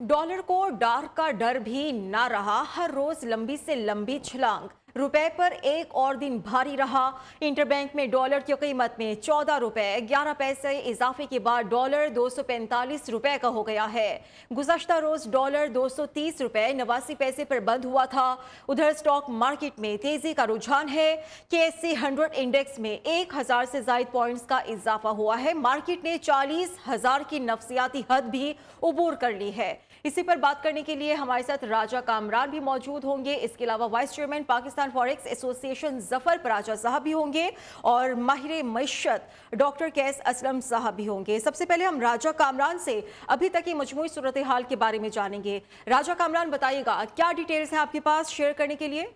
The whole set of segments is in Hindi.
डॉलर को डार का डर भी ना रहा। हर रोज लंबी से लंबी छलांग। रुपए पर एक और दिन भारी रहा। इंटरबैंक में डॉलर की कीमत में 14 रुपए 11 पैसे इजाफे के बाद डॉलर 245 रुपए का हो गया है। गुज़श्ता रोज डॉलर 230 रुपए 89 पैसे पर बंद हुआ था। उधर स्टॉक मार्केट में तेजी का रुझान है। KSE 100 इंडेक्स में 1000 से ज्यादा पॉइंट्स का इजाफा हुआ है। मार्केट ने 40,000 की नफसियाती हद भी उबूर कर ली है। इसी पर बात करने के लिए हमारे साथ राजा कामरान भी मौजूद होंगे। इसके अलावा vice chairman Pakistan forex association Zafar Paracha साहब भी होंगे और माहिर मईशत डॉक्टर कैस असलम साहब भी होंगे। सबसे पहले हम राजा कामरान से अभी तक की मजमूई सूरत हाल के बारे में जानेंगे। राजा कामरान, बताइएगा क्या डिटेल्स हैं आपके पास शेयर करने के लिए?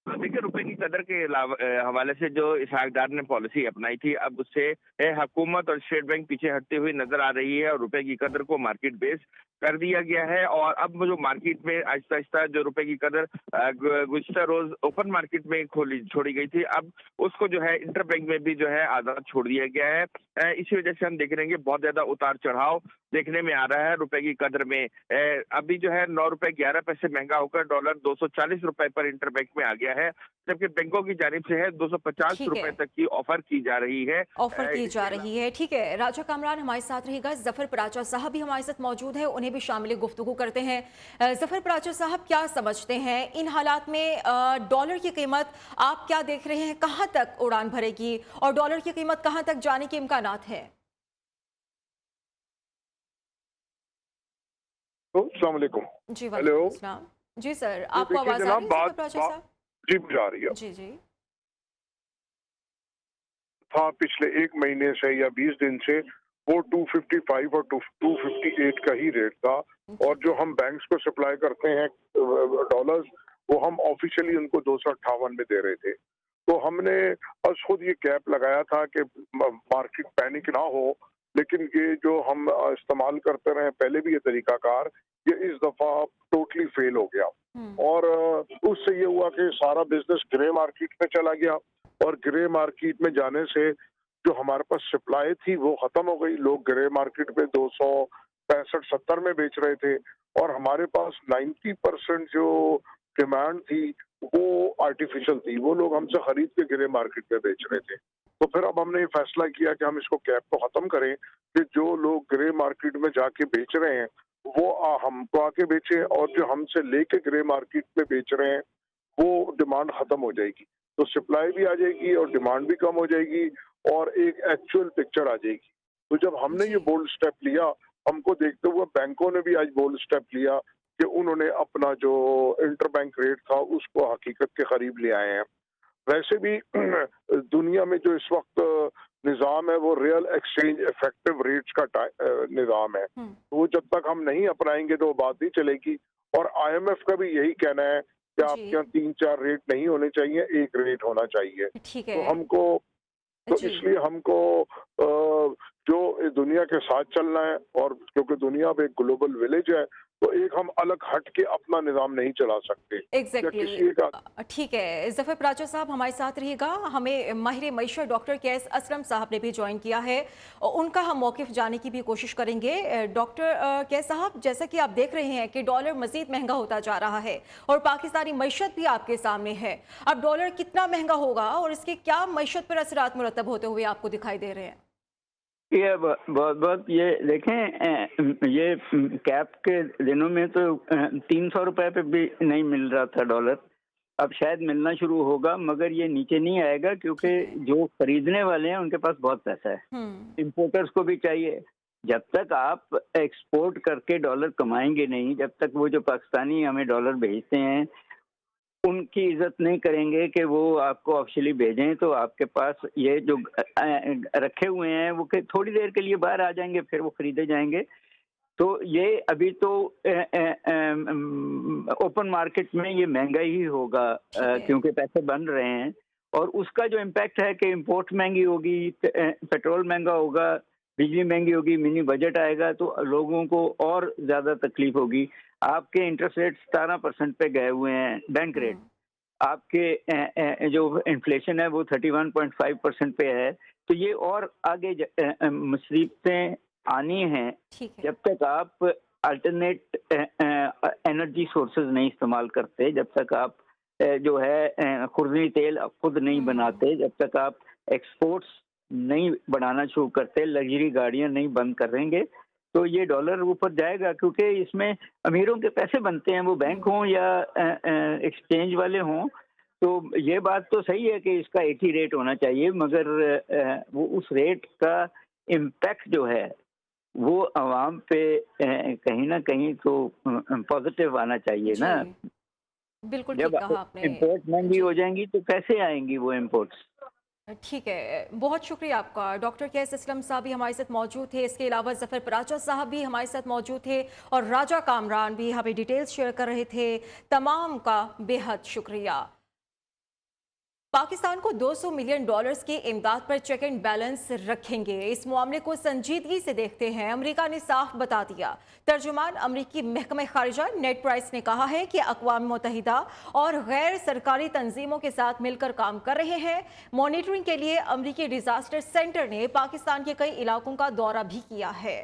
देखिए, रुपए की कदर के अलावा हवाले से जो इसहाकदार ने पॉलिसी अपनाई थी, अब उससे हुकूमत और स्टेट बैंक पीछे हटती हुई नजर आ रही है और रुपए की कदर को मार्केट बेस कर दिया गया है। और अब जो मार्केट में आहिस्ता आहिस्ता जो रुपए की कदर गुज़श्ता रोज ओपन मार्केट में खोली छोड़ी गई थी, अब उसको जो है इंटर बैंक में भी जो है आजाद छोड़ दिया गया है। इसी वजह से हम देख रहे हैं कि बहुत ज्यादा उतार चढ़ाव देखने में आ रहा है रुपए की कदर में। अभी जो है 9 रुपए 11 पैसे महंगा होकर डॉलर 240 रुपए पर इंटर बैंक में आ गया है, जबकि बैंकों की जानिब से है 250 ठीक रुपए है, तक की ऑफर की जा रही है। ऑफर की जा रही है। ठीक है, राजा कामरान हमारे साथ रहेगा। जफर पराचा साहब भी हमारे साथ मौजूद है, उन्हें भी शामिल गुफ्तगू करते हैं। जफर पराचा साहब, क्या समझते हैं इन हालात में डॉलर की कीमत आप क्या देख रहे हैं, कहां तक उड़ान भरेगी और डॉलर की कीमत कहां तक जाने के इम्कानात है? तो अस्सलाम वालेकुम। जी हेलो। वालेकुम अस्सलाम। जी सर, तो आपको देखिए आवाज आ जनाब, रही है जफर बात पराचा बात साहब? जी जा रही है। जी जी। था पिछले एक महीने से या 20 दिन से वो 255 और 258 का ही रेट था। और ठीक जो है। हम बैंक्स को सप्लाई करते हैं डॉलर्स, वो हम ऑफिशियली उनको 258 में दे रहे थे। तो हमने बस खुद ये कैप लगाया था कि मार्केट पैनिक ना हो। लेकिन ये जो हम इस्तेमाल करते रहे पहले भी ये तरीकाकार, ये इस दफा टोटली फेल हो गया। हम्म। और उससे ये हुआ कि सारा बिजनेस ग्रे मार्केट में चला गया। और ग्रे मार्केट में जाने से जो हमारे पास सप्लाई थी वो खत्म हो गई। लोग ग्रे मार्केट में 265-70 में बेच रहे थे और हमारे पास 90% जो डिमांड थी वो आर्टिफिशियल थी। वो लोग हमसे खरीद के ग्रे मार्केट में बेच रहे थे। तो फिर अब हमने ये फैसला किया कि हम इसको कैप को खत्म करें कि जो लोग ग्रे मार्केट में जाके बेच रहे हैं वो हमको आके बेचे, और जो हमसे लेके ग्रे मार्केट में बेच रहे हैं वो डिमांड खत्म हो जाएगी। तो सप्लाई भी आ जाएगी और डिमांड भी कम हो जाएगी और एक एक्चुअल पिक्चर आ जाएगी। तो जब हमने ये जी। बोल्ड स्टेप लिया, हमको देखते हुए बैंकों ने भी आज बोल्ड स्टेप लिया कि उन्होंने अपना जो इंटर बैंक रेट था उसको हकीकत के करीब ले आए हैं। वैसे भी दुनिया में जो इस वक्त निज़ाम है वो रियल एक्सचेंज इफेक्टिव रेट्स का निज़ाम है। हम्म। तो वो जब तक हम नहीं अपनाएंगे तो वो बात नहीं चलेगी। और IMF का भी यही कहना है कि आपके जी। यहाँ 3-4 रेट नहीं होने चाहिए, एक रेट होना चाहिए। ठीक तो है। हमको तो जी। इसलिए हमको जो इस दुनिया के साथ चलना है, और क्योंकि दुनिया अब एक ग्लोबल विलेज है तो एक हम अलग हट के अपना निज़ाम नहीं चला सकते या एग्जैक्टली किसी एक। ठीक है। जफर पराचा साहब हमारे साथ रहिएगा। हमें माहिर मईशत डॉक्टर कैस असलम साहब ने भी ज्वाइन किया है और उनका हम मौकिफ जानने की भी कोशिश करेंगे। डॉक्टर कैस साहब, जैसा कि आप देख रहे हैं कि डॉलर मजीद महंगा होता जा रहा है और पाकिस्तानी मईशत भी आपके सामने है। अब डॉलर कितना महंगा होगा और इसके क्या मईशत पर असरात मुरतब होते हुए आपको दिखाई दे रहे हैं? ये बहुत बहुत ये देखें, ये कैप के दिनों में तो 300 रुपए पे भी नहीं मिल रहा था डॉलर। अब शायद मिलना शुरू होगा, मगर ये नीचे नहीं आएगा क्योंकि ठीक है। जो खरीदने वाले हैं उनके पास बहुत पैसा है। हम्म। इंपोर्टर्स को भी चाहिए। जब तक आप एक्सपोर्ट करके डॉलर कमाएंगे नहीं, जब तक वो जो पाकिस्तानी हमें डॉलर भेजते हैं उनकी इज्जत नहीं करेंगे कि वो आपको ऑफिशियली भेजें, तो आपके पास ये जो रखे हुए हैं वो थोड़ी देर के लिए बाहर आ जाएंगे, फिर वो खरीदे जाएंगे। तो ये अभी तो ओपन मार्केट में ये महंगा ही होगा, ठीक है। क्योंकि पैसे बन रहे हैं। और उसका जो इम्पैक्ट है कि इंपोर्ट महंगी होगी, पेट्रोल महंगा होगा, बिजली महंगी होगी, मिनी बजट आएगा, तो लोगों को और ज़्यादा तकलीफ होगी। आपके इंटरेस्ट रेट 17% पे गए हुए हैं, बैंक रेट। हम्म। आपके जो इन्फ्लेशन है वो 31.5% पे है। तो ये और आगे मुसीबतें आनी हैं ठीक है। जब तक आप अल्टरनेट एनर्जी सोर्सेज नहीं इस्तेमाल करते, जब तक आप जो है खुर्दनी तेल खुद नहीं बनाते, जब तक आप एक्सपोर्ट्स नहीं बढ़ाना शुरू करते, लग्जरी गाड़ियां नहीं बंद करेंगे, तो ये डॉलर ऊपर जाएगा। क्योंकि इसमें अमीरों के पैसे बनते हैं, वो बैंक हों या एक्सचेंज वाले हों। तो ये बात तो सही है कि इसका एक ही रेट होना चाहिए, मगर वो उस रेट का इम्पैक्ट जो है वो आवाम पे कहीं ना कहीं तो पॉजिटिव आना चाहिए ना। जी, बिल्कुल जब ठीक कहा आपने। इम्पोर्ट महंगी जी, हो जाएंगी तो कैसे आएंगी वो इम्पोर्ट्स? ठीक है, बहुत शुक्रिया आपका। Doctor KS. असलम साहब भी हमारे साथ मौजूद थे, इसके अलावा जफर पराचा साहब भी हमारे साथ मौजूद थे और राजा कामरान भी हमें डिटेल्स शेयर कर रहे थे। तमाम का बेहद शुक्रिया। पाकिस्तान को $200 मिलियन की इमदाद पर चेक एंड बैलेंस रखेंगे। इस मामले को संजीदगी से देखते हैं, अमेरिका ने साफ बता दिया। तर्जुमान अमेरिकी महकमा खारिजा नेड प्राइस ने कहा है कि अक़वाम मुत्तहिदा और गैर सरकारी तंजीमों के साथ मिलकर काम कर रहे हैं। मॉनिटरिंग के लिए अमेरिकी डिजास्टर सेंटर ने पाकिस्तान के कई इलाकों का दौरा भी किया है।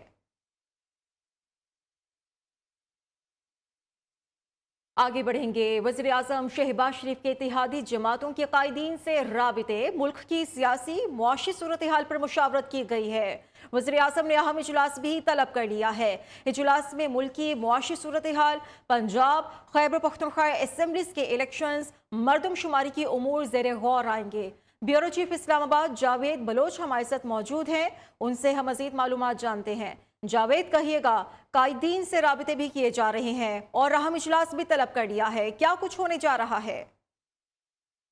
आगे बढ़ेंगे। वज़ीर आज़म शहबाज शरीफ के इत्तेहादी जमातों के कायदीन से राबिते, मुल्क की सियासी मुआशी सूरत हाल पर मुशावरत की गई है। वज़ीर आज़म ने अहम इजलास भी तलब कर लिया है। इजलास में मुल्क की मुआशी सूरत हाल, पंजाब, खैबर पख्तूनख्वा असेंबलीज के इलेक्शंस, मरदमशुमारी की उमूर ज़ेर गौर आएंगे। ब्यूरो चीफ इस्लामाबाद जावेद बलोच हमारे साथ मौजूद हैं, उनसे हम मज़ीद मालूमात जानते हैं। जावेद, कहिएगा, कायदीन से राबिते भी किए जा रहे हैं और अहम इजलास भी तलब कर लिया है, क्या कुछ होने जा रहा है?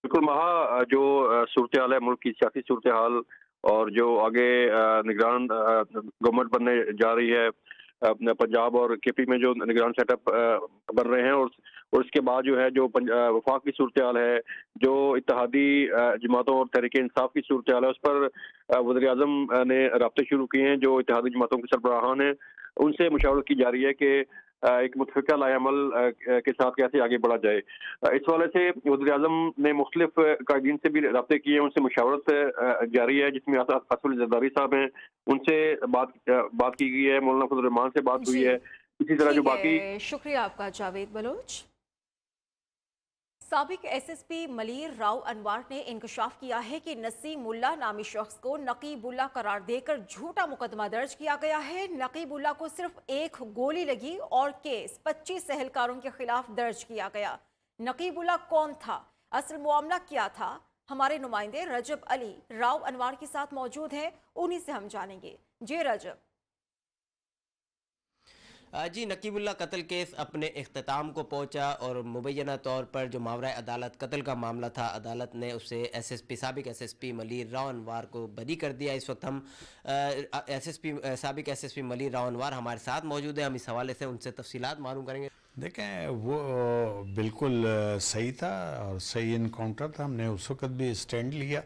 बिल्कुल महा, जो सूरत हाल है मुल्क की सियासी सूरत हाल और जो आगे निगरान गवर्नमेंट बनने जा रही है, पंजाब और केपी में जो निगरान सेटअप बन रहे हैं, और इसके बाद जो है जो वफाक की सूरत हाल है, जो इत्तेहादी जमातों और तहरीक इंसाफ की सूरत हाल है, उस पर वज़ीर आज़म ने राब्ते शुरू किए हैं। जो इत्तेहादी जमातों के सरबराहान हैं उनसे मुशावरत की जा रही है कि एक मुतफ़िक़ा लाएअमल के साथ कैसे आगे बढ़ा जाए। इस वाले से वज़ीर आज़म ने मुख्तलिफ कायदीन से भी राब्ते किए हैं, उनसे मुशावरत जारी है, जिसमें असद जरदारी साहब हैं, उनसे बात की गई है, मौलाना फजल रहमान से बात हुई जी, है। इसी तरह जो ठीक बाकी है, शुक्रिया आपका जावेद बलोच। साबिक एसएसपी मलीर राव अनवार ने इंकशाफ किया है कि नसीमुल्लाह नामी शख्स को नकीबुल्लाह करार देकर झूठा मुकदमा दर्ज किया गया है। नकीबुल्लाह को सिर्फ एक गोली लगी और केस 25 सहलकारों के खिलाफ दर्ज किया गया। नकीबुल्लाह कौन था, असल मामला क्या था, हमारे नुमाइंदे रजब अली राव अनवार के साथ मौजूद हैं, उन्हीं से हम जानेंगे। जी रजब। जी, नकीबुल्लाह कत्ल केस अपने इख्तिताम को पहुंचा और मुबैना तौर पर जो मावरा अदालत कत्ल का मामला था, अदालत ने उसे साबिक एसएसपी मलीर राव अनवार को बरी कर दिया। इस वक्त हम साबिक एसएसपी मलीर राव अनवार हमारे साथ मौजूद है, हम इस हवाले से उनसे तफसीलात मालूम करेंगे। देखें, वो बिल्कुल सही था और सही इनकाउंटर था। हमने उस वक्त भी स्टैंड लिया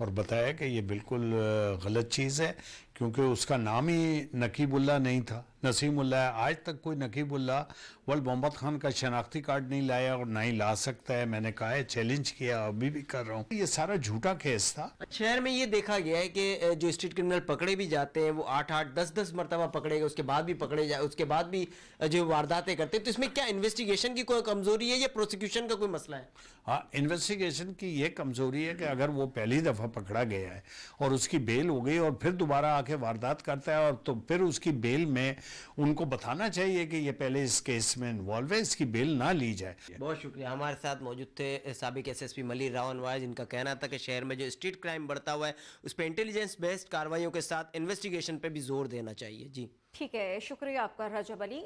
और बताया कि ये बिल्कुल गलत चीज़ है, क्योंकि उसका नाम ही नकीबुल्लाह नहीं था, नसीमुल्लाह है। आज तक कोई नकीबुल्लाह वल मोहम्मद खान का शनाख्ती कार्ड नहीं लाया और ना ही ला सकता है। मैंने कहा है, चैलेंज किया, अभी भी कर रहा हूँ। ये सारा झूठा केस था। शहर में ये देखा गया है कि जो स्ट्रीट क्रिमिनल पकड़े भी जाते हैं वो 8-8, 10-10 मरतबा पकड़े गए, उसके बाद भी पकड़े जाए, उसके बाद भी जो वारदातें करते हैं। तो इसमें क्या इन्वेस्टिगेशन की कोई कमजोरी है या प्रोसिक्यूशन का कोई मसला है? हाँ, इन्वेस्टिगेशन की ये कमजोरी है कि अगर वो पहली दफ़ा पकड़ा गया है और उसकी बेल हो गई और फिर दोबारा आके वारदात करता है, और तो फिर उसकी बेल में उनको बताना चाहिए कि ये पहले इस केस में इन्वॉल्व है, इसकी बेल ना ली जाए। बहुत शुक्रिया। हमारे साथ मौजूद थे साबिक एसएसपी मलीर राव अनवार, जिनका कहना था कि शहर में जो स्ट्रीट क्राइम बढ़ता हुआ है उस पर इंटेलिजेंस बेस्ड कार्रवाइयों के साथ इन्वेस्टिगेशन पे भी जोर देना चाहिए। जी ठीक है, शुक्रिया आपका रजब अली।